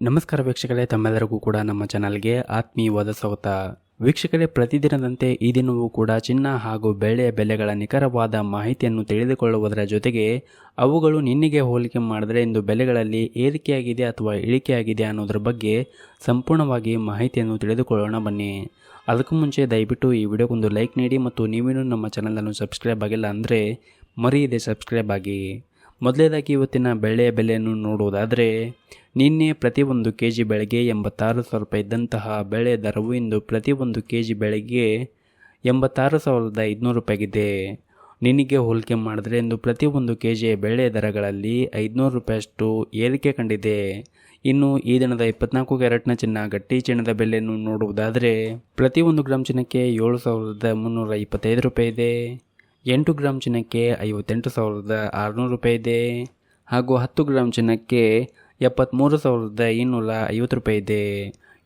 ನಮಸ್ಕಾರ ವೀಕ್ಷಕರೇ, ತಮ್ಮೆಲ್ಲರಿಗೂ ಕೂಡ ನಮ್ಮ ಚಾನಲ್ಗೆ ಆತ್ಮೀಯವಾದ ಸ್ವಾಗತ. ವೀಕ್ಷಕರೇ, ಪ್ರತಿದಿನದಂತೆ ಈ ದಿನವೂ ಕೂಡ ಚಿನ್ನ ಹಾಗೂ ಬೆಳ್ಳಿಯ ಬೆಲೆಗಳ ನಿಖರವಾದ ಮಾಹಿತಿಯನ್ನು ತಿಳಿದುಕೊಳ್ಳುವುದರ ಜೊತೆಗೆ ಅವುಗಳು ನಿನ್ನೆಗೆ ಹೋಲಿಕೆ ಮಾಡಿದರೆ ಇಂದು ಬೆಲೆಗಳಲ್ಲಿ ಏರಿಕೆಯಾಗಿದೆ ಅಥವಾ ಇಳಿಕೆಯಾಗಿದೆ ಅನ್ನೋದ್ರ ಬಗ್ಗೆ ಸಂಪೂರ್ಣವಾಗಿ ಮಾಹಿತಿಯನ್ನು ತಿಳಿದುಕೊಳ್ಳೋಣ ಬನ್ನಿ. ಅದಕ್ಕೂ ಮುಂಚೆ ದಯವಿಟ್ಟು ಈ ವಿಡಿಯೋಗೊಂದು ಲೈಕ್ ನೀಡಿ ಮತ್ತು ನೀವೇನು ನಮ್ಮ ಚಾನಲನ್ನು ಸಬ್ಸ್ಕ್ರೈಬ್ ಆಗಿಲ್ಲ ಅಂದರೆ ಮರೆಯದೆ ಸಬ್ಸ್ಕ್ರೈಬ್ ಆಗಿ. ಮೊದಲನೇದಾಗಿ ಇವತ್ತಿನ ಬೆಳ್ಳಿಯ ಬೆಲೆಯನ್ನು ನೋಡುವುದಾದರೆ, ನಿನ್ನೆ ಪ್ರತಿ 1 kg ಬೆಳೆಗೆ 86,000 ರೂಪಾಯಿ ಇದ್ದಂತಹ ಬೆಳೆ ದರವು ಇಂದು ಪ್ರತಿ 1 kg ಬೆಳೆಗೆ 86,500 ರೂಪಾಯಿಗಿದೆ. ನಿನ್ನೆಗೆ ಹೋಲಿಕೆ ಮಾಡಿದರೆ ಇಂದು ಪ್ರತಿ 1 kg ಬೆಳೆ ದರಗಳಲ್ಲಿ 500 ರೂಪಾಯಿಯಷ್ಟು ಏರಿಕೆ ಕಂಡಿದೆ. ಇನ್ನು ಈ ದಿನದ 24 ಕ್ಯಾರೆಟ್ನ ಚಿನ್ನ ಗಟ್ಟಿ ಚಿನ್ನದ ಬೆಲೆಯನ್ನು ನೋಡುವುದಾದರೆ, ಪ್ರತಿ 1 ಗ್ರಾಮ್ ಚಿನ್ನಕ್ಕೆ 7,325 ರೂಪಾಯಿ ಇದೆ. 8 ಗ್ರಾಮ್ ಚಿನ್ನಕ್ಕೆ 58,600 ರೂಪಾಯಿ ಇದೆ ಹಾಗೂ 10 ಗ್ರಾಮ್ ಚಿನ್ನಕ್ಕೆ 73,250 ರೂಪಾಯಿ ಇದೆ.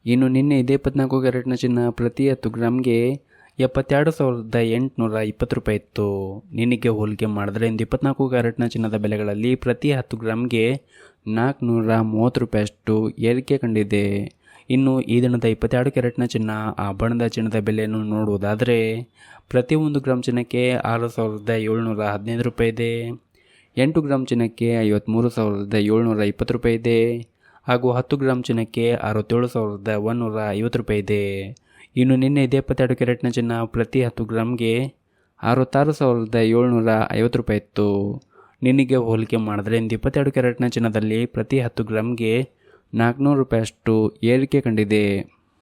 ಇನ್ನು ನಿನ್ನೆ ಇದೇ 24 ಕ್ಯಾರೆಟ್ನ ಚಿನ್ನ ಪ್ರತಿ 10 ಗ್ರಾಮ್ಗೆ 72,820 ರೂಪಾಯಿ ಇತ್ತು. ನಿನ್ನೆಗೆ ಹೋಲಿಕೆ ಮಾಡಿದ್ರೆ ಇಂದು 24 ಕ್ಯಾರೆಟ್ನ ಚಿನ್ನದ ಬೆಲೆಗಳಲ್ಲಿ ಪ್ರತಿ 10 ಗ್ರಾಮ್ಗೆ 430 ರೂಪಾಯಿಯಷ್ಟು ಏರಿಕೆ ಕಂಡಿದೆ. ಇನ್ನು ಈ ದಿನದ 22 ಕ್ಯಾರೆಟ್ನ ಚಿನ್ನ ಆಭರಣದ ಚಿನ್ನದ ಬೆಲೆಯನ್ನು ನೋಡುವುದಾದರೆ, ಪ್ರತಿ 1 ಗ್ರಾಮ್ ಚಿನ್ನಕ್ಕೆ 6,715 ರೂಪಾಯಿ ಇದೆ. 8 ಗ್ರಾಮ್ ಚಿನ್ನಕ್ಕೆ 53,720 ರೂಪಾಯಿ ಇದೆ ಹಾಗೂ 10 ಗ್ರಾಮ್ ಚಿನ್ನಕ್ಕೆ 67,150 ರೂಪಾಯಿ ಇದೆ. ಇನ್ನು ನಿನ್ನೆ ಇದೇ 22 ಕ್ಯಾರೆಟ್ನ ಚಿನ್ನ ಪ್ರತಿ 10 ಗ್ರಾಮ್ಗೆ 66,750 ರೂಪಾಯಿ ಇತ್ತು. ನಿನ್ನೆಗೆ ಹೋಲಿಕೆ ಮಾಡಿದ್ರೆ ಇಂದು 22 ಕ್ಯಾರೆಟ್ನ ಚಿನ್ನದಲ್ಲಿ ಪ್ರತಿ 10 ಗ್ರಾಮ್ಗೆ 400 ರೂಪಾಯಿಯಷ್ಟು ಏರಿಕೆ ಕಂಡಿದೆ.